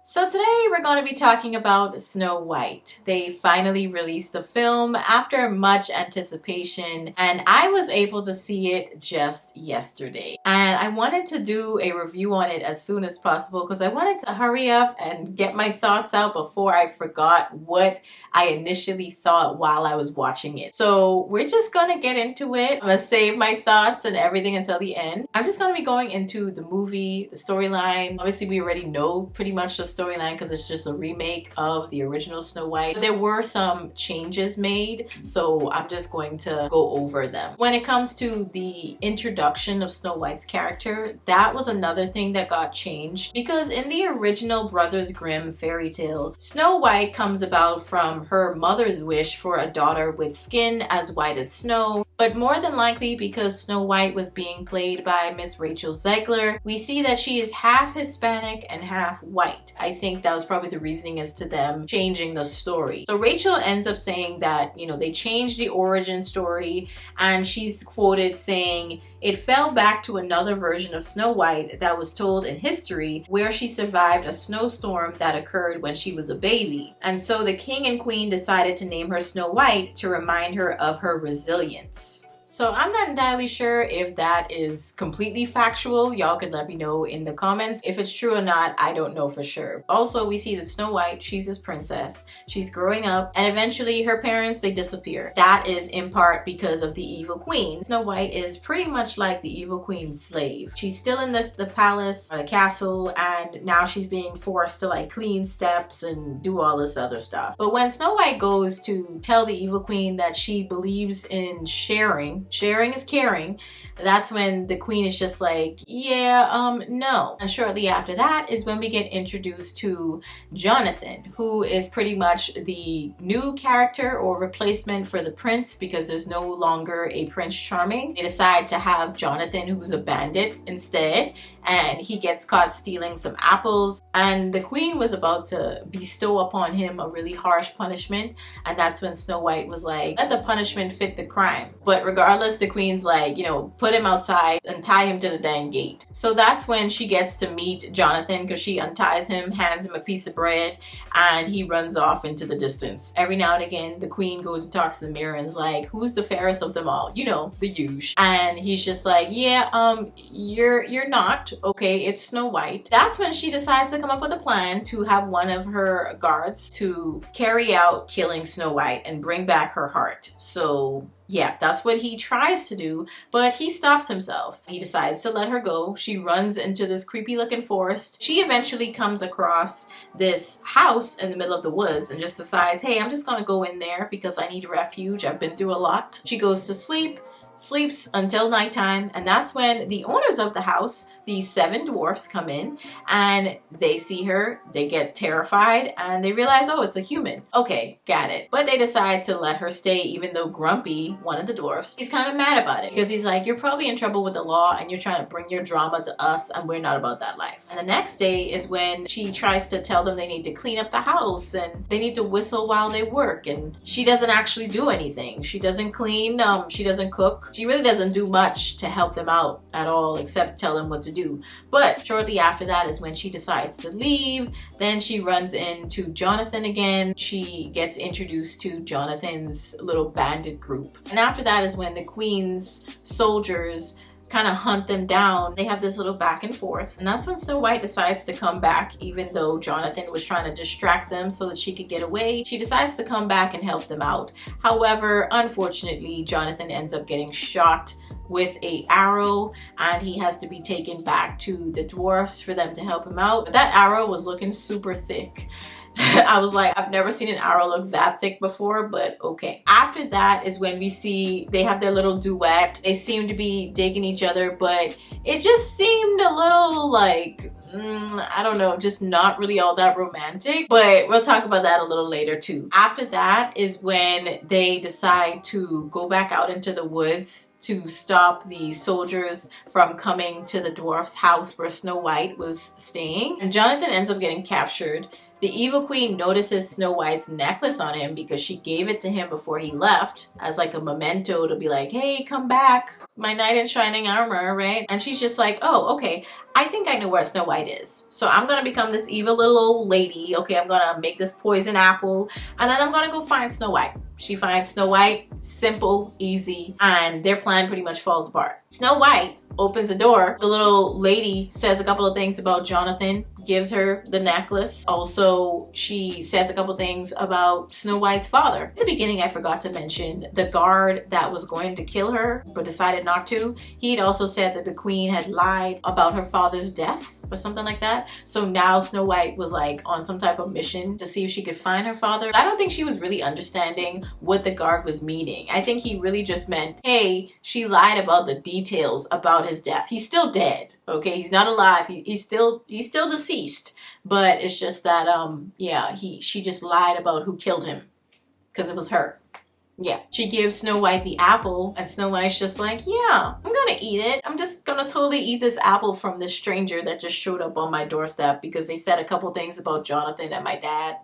So today we're going to be talking about Snow White. They finally released the film after much anticipation, and I was able to see it just yesterday. And I wanted to do a review on it as soon as possible because I wanted to hurry up and get my thoughts out before I forgot what I initially thought while I was watching it. So we're just going to get into it. I'm going to save my thoughts and everything until the end. I'm just going to be going into the movie, the storyline. Obviously, we already know pretty much the storyline because it's just a remake of the original Snow White. There were some changes made, so I'm just going to go over them. When it comes to the introduction of Snow White's character, that was another thing that got changed because in the original Brothers Grimm fairy tale, Snow White comes about from her mother's wish for a daughter with skin as white as snow, but more than likely because Snow White was being played by Miss Rachel Zegler, we see that she is half Hispanic and half white. I think that was probably the reasoning as to them changing the story. So Rachel ends up saying that, they changed the origin story, and she's quoted saying, "It fell back to another version of Snow White that was told in history where she survived a snowstorm that occurred when she was a baby. And so the king and queen decided to name her Snow White to remind her of her resilience." So I'm not entirely sure if that is completely factual. Y'all could let me know in the comments. If it's true or not, I don't know for sure. Also, we see that Snow White, she's this princess. She's growing up, and eventually her parents, they disappear. That is in part because of the evil queen. Snow White is pretty much like the evil queen's slave. She's still in the palace, the castle, and now she's being forced to clean steps and do all this other stuff. But when Snow White goes to tell the evil queen that she believes in sharing is caring, that's when the queen is just like, no. And shortly after that is when we get introduced to Jonathan, who is pretty much the new character or replacement for the prince because there's no longer a Prince Charming. They decide to have Jonathan, who's a bandit, instead, and he gets caught stealing some apples, and the queen was about to bestow upon him a really harsh punishment, and that's when Snow White was like, let the punishment fit the crime. But regardless, the queen's like, put him outside and tie him to the dang gate. So that's when she gets to meet Jonathan because she unties him, hands him a piece of bread, and he runs off into the distance. Every now and again, the queen goes and talks to the mirror and is like, who's the fairest of them all? The huge. And he's just like, you're not. Okay, it's Snow White. That's when she decides to come up with a plan to have one of her guards to carry out killing Snow White and bring back her heart. So yeah, that's what he tries to do, but he stops himself. He decides to let her go. She runs into this creepy looking forest. She eventually comes across this house in the middle of the woods and just decides, hey, I'm just gonna go in there because I need refuge. I've been through a lot. She goes to sleep, sleeps until nighttime, and that's when the owners of the house, the 7 dwarfs, come in and they see her, they get terrified, and they realize, oh, it's a human. Okay, got it. But they decide to let her stay, even though Grumpy, one of the dwarfs, he's kind of mad about it because he's like, you're probably in trouble with the law and you're trying to bring your drama to us, and we're not about that life. And the next day is when she tries to tell them they need to clean up the house and they need to whistle while they work, and she doesn't actually do anything. She doesn't clean, she doesn't cook. She really doesn't do much to help them out at all except tell them what to do. But shortly after that is when she decides to leave. Then she runs into Jonathan again. She gets introduced to Jonathan's little bandit group. And after that is when the queen's soldiers kind of hunt them down. They have this little back and forth, and that's when Snow White decides to come back, even though Jonathan was trying to distract them so that she could get away. She decides to come back and help them out. However, unfortunately, Jonathan ends up getting shot with an arrow, and he has to be taken back to the dwarfs for them to help him out. But that arrow was looking super thick. I was like, I've never seen an arrow look that thick before, but okay. After that is when we see they have their little duet. They seem to be digging each other, but it just seemed a little like, I don't know, just not really all that romantic, but we'll talk about that a little later too. After that is when they decide to go back out into the woods to stop the soldiers from coming to the dwarf's house where Snow White was staying. And Jonathan ends up getting captured. The evil queen notices Snow White's necklace on him because she gave it to him before he left as like a memento to be like, hey, come back, my knight in shining armor, right? And she's just like, oh, okay, I think I know where Snow White is. So I'm gonna become this evil little old lady. Okay, I'm gonna make this poison apple and then I'm gonna go find Snow White. She finds Snow White, simple, easy, and their plan pretty much falls apart. Snow White opens the door. The little lady says a couple of things about Jonathan, gives her the necklace. Also, she says a couple things about Snow White's father. In the beginning, I forgot to mention the guard that was going to kill her but decided not to. He'd also said that the queen had lied about her father's death or something like that. So now Snow White was like on some type of mission to see if she could find her father. I don't think she was really understanding what the guard was meaning. I think he really just meant, hey, she lied about the details about his death. He's still dead. Okay, he's not alive. He's still deceased. But it's just that yeah, she just lied about who killed him because it was her. Yeah, she gives Snow White the apple and Snow White's just like, yeah, I'm gonna eat it. I'm just gonna totally eat this apple from this stranger that just showed up on my doorstep because they said a couple things about Jonathan and my dad.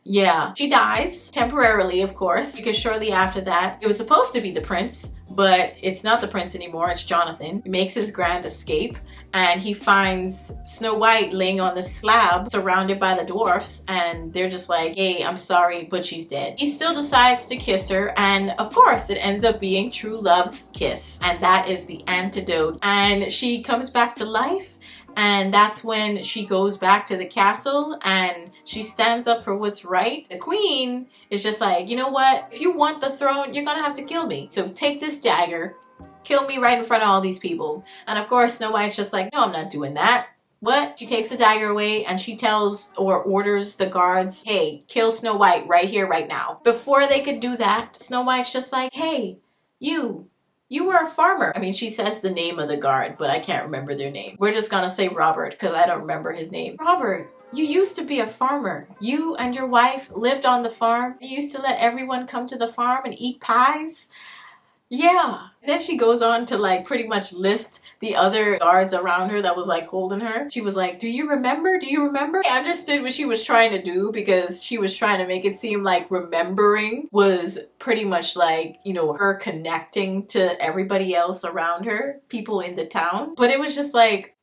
Yeah, she dies temporarily, of course, because shortly after that, it was supposed to be the prince, but it's not the prince anymore, it's Jonathan. He makes his grand escape and he finds Snow White laying on the slab surrounded by the dwarfs and they're just like, hey, I'm sorry, but she's dead. He still decides to kiss her and of course it ends up being true love's kiss and that is the antidote. And she comes back to life. And that's when she goes back to the castle and she stands up for what's right. The queen is just like, you know what? If you want the throne, you're gonna have to kill me. So take this dagger, kill me right in front of all these people. And of course, Snow White's just like, no, I'm not doing that. What? She takes the dagger away and she tells or orders the guards, hey, kill Snow White right here, right now. Before they could do that, Snow White's just like, hey, you were a farmer. I mean, she says the name of the guard, but I can't remember their name. We're just gonna say Robert because I don't remember his name. Robert, you used to be a farmer. You and your wife lived on the farm. You used to let everyone come to the farm and eat pies. Yeah. And then she goes on to like pretty much list the other guards around her that was like holding her. She was like, do you remember? Do you remember? I understood what she was trying to do because she was trying to make it seem like remembering was pretty much like, you know, her connecting to everybody else around her, people in the town. But it was just like,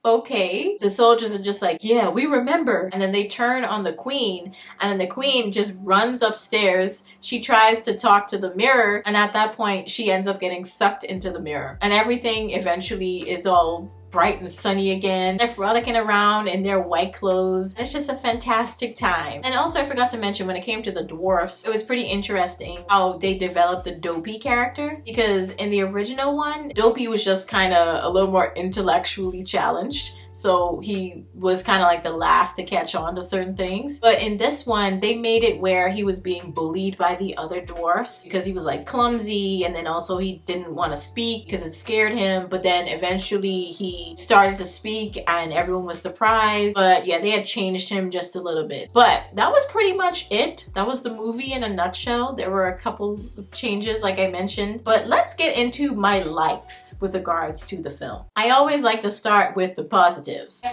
okay. The soldiers are just like, yeah, we remember. And then they turn on the queen and then the queen just runs upstairs. She tries to talk to the mirror and at that point she ends up getting sucked into the mirror and everything eventually is all bright and sunny again. They're frolicking around in their white clothes. It's just a fantastic time. And also I forgot to mention when it came to the dwarfs, it was pretty interesting how they developed the Dopey character because in the original one, Dopey was just kind of a little more intellectually challenged. So he was kind of like the last to catch on to certain things. But in this one, they made it where he was being bullied by the other dwarfs because he was like clumsy and then also he didn't want to speak because it scared him. But then eventually he started to speak and everyone was surprised. But yeah, they had changed him just a little bit. But that was pretty much it. That was the movie in a nutshell. There were a couple of changes like I mentioned. But let's get into my likes with regards to the film. I always like to start with the positives.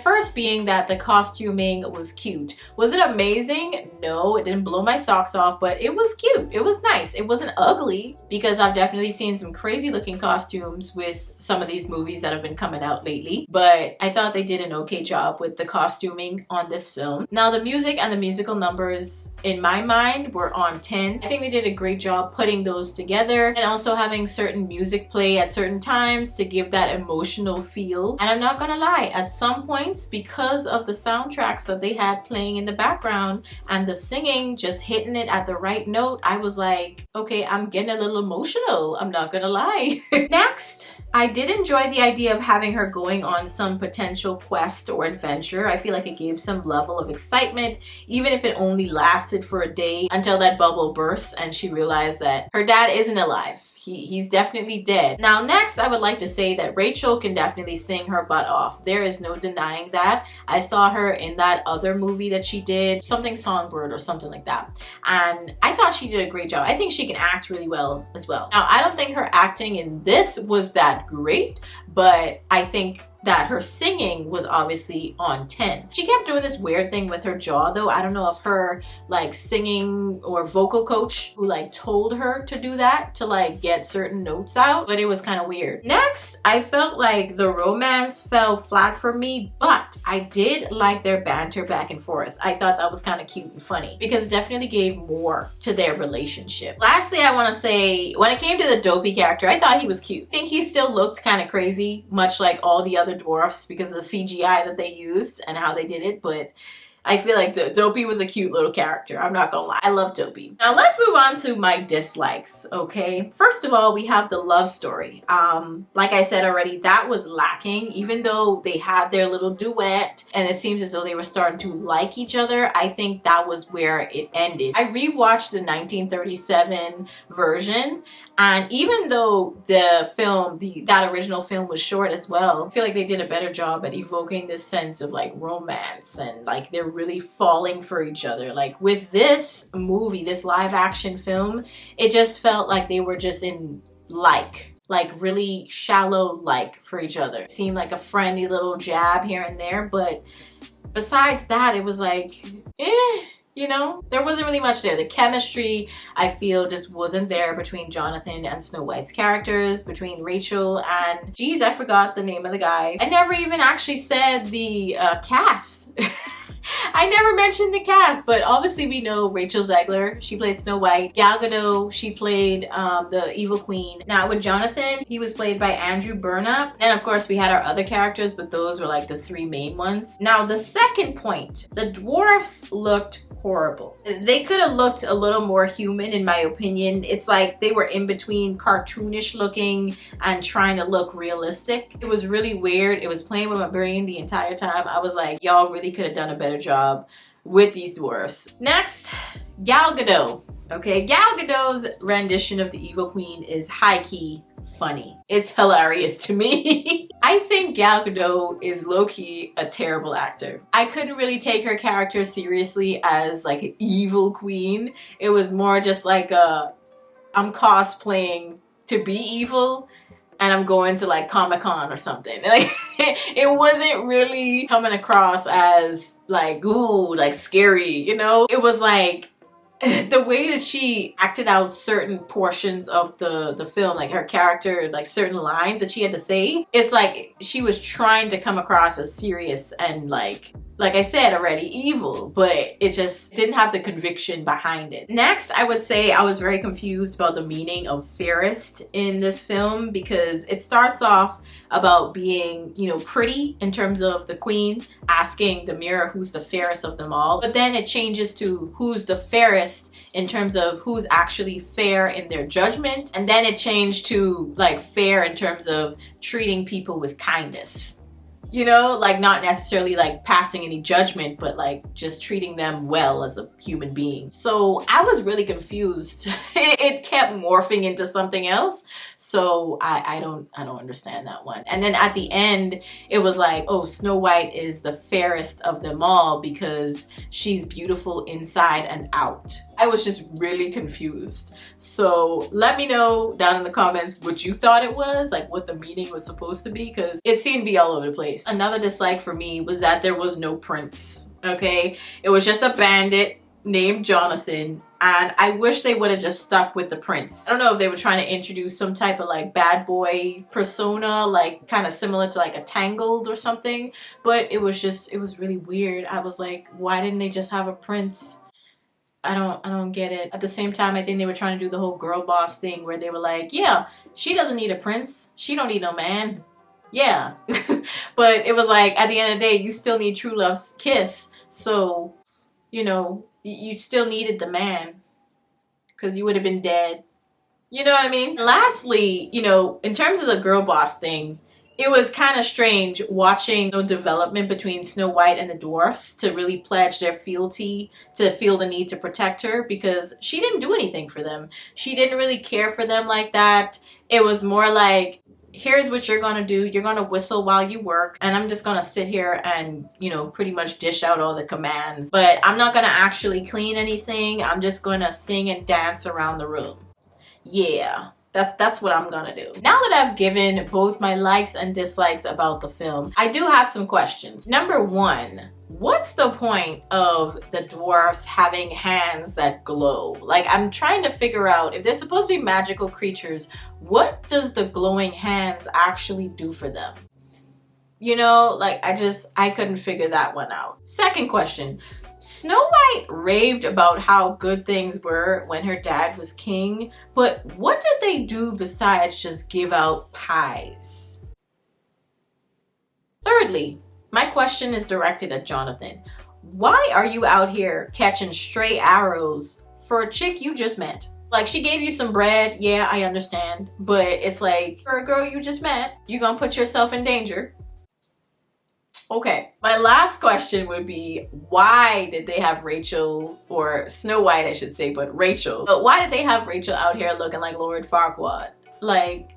First being that the costuming was cute. Was it amazing? No, it didn't blow my socks off, but it was cute. It was nice. It wasn't ugly because I've definitely seen some crazy looking costumes with some of these movies that have been coming out lately, but I thought they did an okay job with the costuming on this film. Now the music and the musical numbers in my mind were on 10. I think they did a great job putting those together and also having certain music play at certain times to give that emotional feel. And I'm not gonna lie, at some points, because of the soundtracks that they had playing in the background and the singing just hitting it at the right note, I was like, okay, I'm getting a little emotional. I'm not gonna lie. Next, I did enjoy the idea of having her going on some potential quest or adventure. I feel like it gave some level of excitement, even if it only lasted for a day until that bubble bursts and she realized that her dad isn't alive. He's definitely dead. Now next, I would like to say that Rachel can definitely sing her butt off. There is no denying that. I saw her in that other movie that she did, something Songbird or something like that. And I thought she did a great job. I think she can act really well as well. Now, I don't think her acting in this was that great, but I think that her singing was obviously on 10. She kept doing this weird thing with her jaw though. I don't know if her like singing or vocal coach who like told her to do that to like get certain notes out, but it was kind of weird. Next, I felt like the romance fell flat for me, but I did like their banter back and forth. I thought that was kind of cute and funny because it definitely gave more to their relationship. Lastly, I want to say when it came to the Dopey character, I thought he was cute. I think he still looked kind of crazy, much like all the other dwarfs because of the CGI that they used and how they did it, but I feel like Dopey was a cute little character. I'm not gonna lie. I love Dopey. Now let's move on to my dislikes, okay? First of all, we have the love story. Like I said already, that was lacking. Even though they had their little duet and it seems as though they were starting to like each other, I think that was where it ended. I rewatched the 1937 version, and even though the film, that original film was short as well, I feel like they did a better job at evoking this sense of like romance and like they're really falling for each other. Like with this movie, this live action film, it just felt like they were just in like really shallow like for each other. It seemed like a friendly little jab here and there, but besides that, it was like, you know, there wasn't really much there. The chemistry, I feel, just wasn't there between Jonathan and Snow White's characters, between Rachel and, geez, I forgot the name of the guy. I never even actually said the cast. I never mentioned the cast, but obviously we know Rachel Zegler, she played Snow White. Gal Gadot, she played the evil queen. Now with Jonathan, he was played by Andrew Burnap. And of course we had our other characters, but those were like the three main ones. Now the second point, the dwarfs looked horrible. They could have looked a little more human in my opinion. It's like they were in between cartoonish looking and trying to look realistic. It was really weird. It was playing with my brain the entire time. I was like, y'all really could have done a better job with these dwarfs. Next, Gal Gadot. Okay, Gal Gadot's rendition of the evil queen is high-key funny. It's hilarious to me. I think Gal Gadot is low-key a terrible actor. I couldn't really take her character seriously as like an evil queen. It was more just like I'm cosplaying to be evil and I'm going to like Comic-Con or something. Like it wasn't really coming across as like, ooh, like scary, you know? It was like the way that she acted out certain portions of the film, like her character, like certain lines that she had to say, it's like she was trying to come across as serious and like I said already, evil, but it just didn't have the conviction behind it. Next, I would say I was very confused about the meaning of fairest in this film because it starts off about being, you know, pretty in terms of the queen asking the mirror who's the fairest of them all, but then it changes to who's the fairest in terms of who's actually fair in their judgment, and then it changed to like fair in terms of treating people with kindness. You know, like not necessarily like passing any judgment, but like just treating them well as a human being. So I was really confused. It kept morphing into something else. So I don't understand that one. And then at the end, it was like, oh, Snow White is the fairest of them all because she's beautiful inside and out. I was just really confused. So let me know down in the comments what you thought it was, like what the meaning was supposed to be, because it seemed to be all over the place. Another dislike for me was that there was no prince, okay? It was just a bandit named Jonathan, and I wish they would have just stuck with the prince. I don't know if they were trying to introduce some type of like bad boy persona, like kind of similar to like a Tangled or something, but it was really weird. I was like, why didn't they just have a prince? I don't get it. At the same time, I think they were trying to do the whole girl boss thing where they were like, yeah, she doesn't need a prince. She don't need no man. Yeah. But it was like, at the end of the day, you still need true love's kiss. So, you know, you still needed the man because you would have been dead. You know what I mean? Lastly, you know, in terms of the girl boss thing, it was kind of strange watching the development between Snow White and the dwarfs to really pledge their fealty, to feel the need to protect her, because she didn't do anything for them. She didn't really care for them like that. It was more like, here's what you're gonna do. You're gonna whistle while you work, and I'm just gonna sit here and, you know, pretty much dish out all the commands. But I'm not gonna actually clean anything. I'm just gonna sing and dance around the room. Yeah. That's what I'm gonna do. Now that I've given both my likes and dislikes about the film, I do have some questions. Number one, what's the point of the dwarfs having hands that glow? Like, I'm trying to figure out, if they're supposed to be magical creatures, what does the glowing hands actually do for them? You know, like, I couldn't figure that one out. Second question. Snow White raved about how good things were when her dad was king, but what did they do besides just give out pies? Thirdly, my question is directed at Jonathan. Why are you out here catching stray arrows for a chick you just met? Like, she gave you some bread, yeah, I understand, but it's like, for a girl you just met, you're gonna put yourself in danger. Okay, my last question would be, why did they have Rachel, or Snow White I should say, but Rachel, but why did they have Rachel out here looking like Lord Farquaad? Like,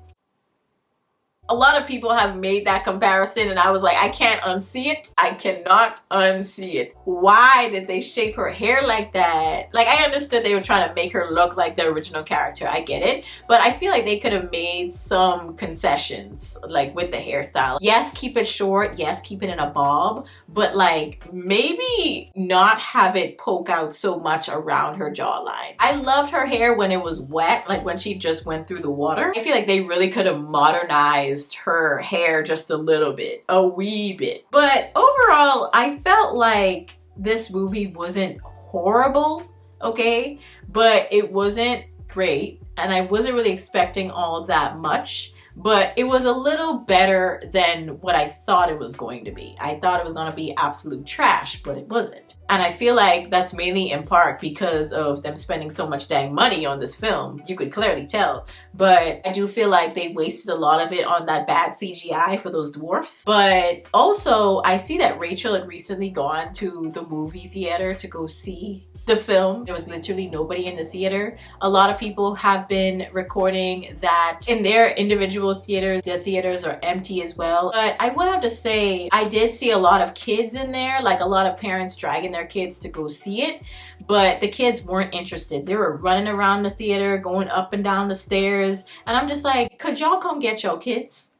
a lot of people have made that comparison and I was like, I can't unsee it. I cannot unsee it. Why did they shape her hair like that? Like, I understood they were trying to make her look like the original character. I get it. But I feel like they could have made some concessions, like with the hairstyle. Yes, keep it short. Yes, keep it in a bob. But like, maybe not have it poke out so much around her jawline. I loved her hair when it was wet, like when she just went through the water. I feel like they really could have modernized her hair just a little bit, a wee bit. But overall, I felt like this movie wasn't horrible, okay? But it wasn't great, and I wasn't really expecting all of that much. But it was a little better than what I thought it was going to be. I thought it was going to be absolute trash, but it wasn't. And I feel like that's mainly in part because of them spending so much dang money on this film. You could clearly tell. But I do feel like they wasted a lot of it on that bad CGI for those dwarfs. But also, I see that Rachel had recently gone to the movie theater to go see the film. There was literally nobody in the theater. A lot of people have been recording that in their individual theaters, the theaters are empty as well. But I would have to say, I did see a lot of kids in there, like a lot of parents dragging their kids to go see it, but the kids weren't interested. They were running around the theater, going up and down the stairs, and I'm just like, could y'all come get your kids?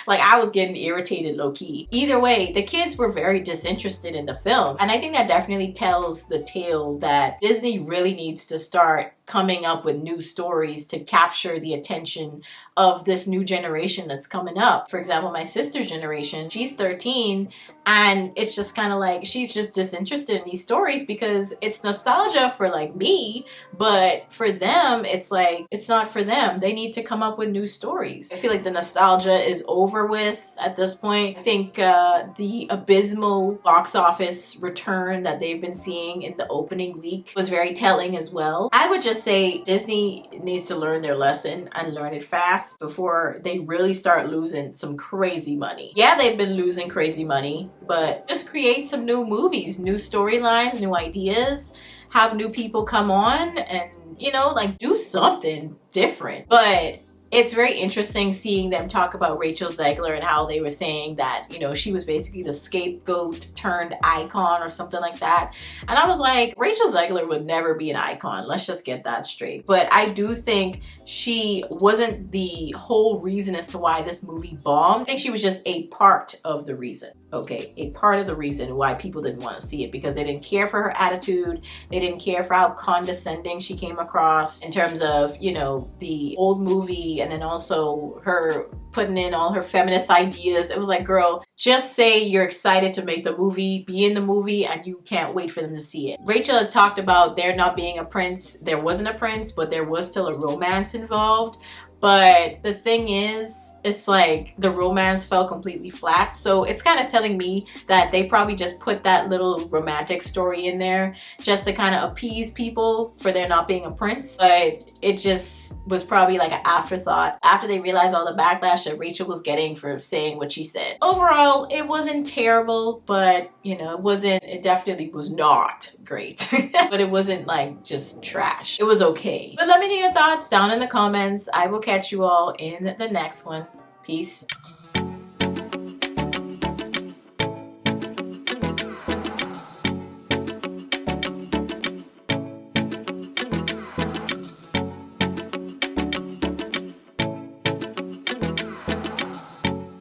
Like, I was getting irritated low-key. Either way, the kids were very disinterested in the film, and I think that definitely tells the tale that Disney really needs to start coming up with new stories to capture the attention of this new generation that's coming up. For example, my sister's generation, she's 13, and it's just kind of like she's just disinterested in these stories because it's nostalgia for like me, but for them, it's like, it's not for them. They need to come up with new stories. I feel like the nostalgia is over with at this point. I think the abysmal box office return that they've been seeing in the opening week was very telling as well. I would just say Disney needs to learn their lesson and learn it fast before they really start losing some crazy money. Yeah, they've been losing crazy money, but just create some new movies, new storylines, new ideas, have new people come on and, you know, like, do something different. But it's very interesting seeing them talk about Rachel Zegler and how they were saying that, you know, she was basically the scapegoat turned icon or something like that. And I was like, Rachel Zegler would never be an icon. Let's just get that straight. But I do think she wasn't the whole reason as to why this movie bombed. I think she was just a part of the reason. Okay, a part of the reason why people didn't want to see it, because they didn't care for her attitude. They didn't care for how condescending she came across in terms of, you know, the old movie, and then also her putting in all her feminist ideas. It was like, girl, just say you're excited to make the movie, be in the movie, and you can't wait for them to see it. Rachel had talked about there not being a prince. There wasn't a prince, but there was still a romance involved. But the thing is, it's like the romance fell completely flat. So it's kind of telling me that they probably just put that little romantic story in there just to kind of appease people for there not being a prince. But it just was probably like an afterthought after they realized all the backlash that Rachel was getting for saying what she said. Overall, it wasn't terrible, but you know, it definitely was not great. But it wasn't like just trash. It was okay. But let me know your thoughts down in the comments. I will catch you all in the next one. Peace.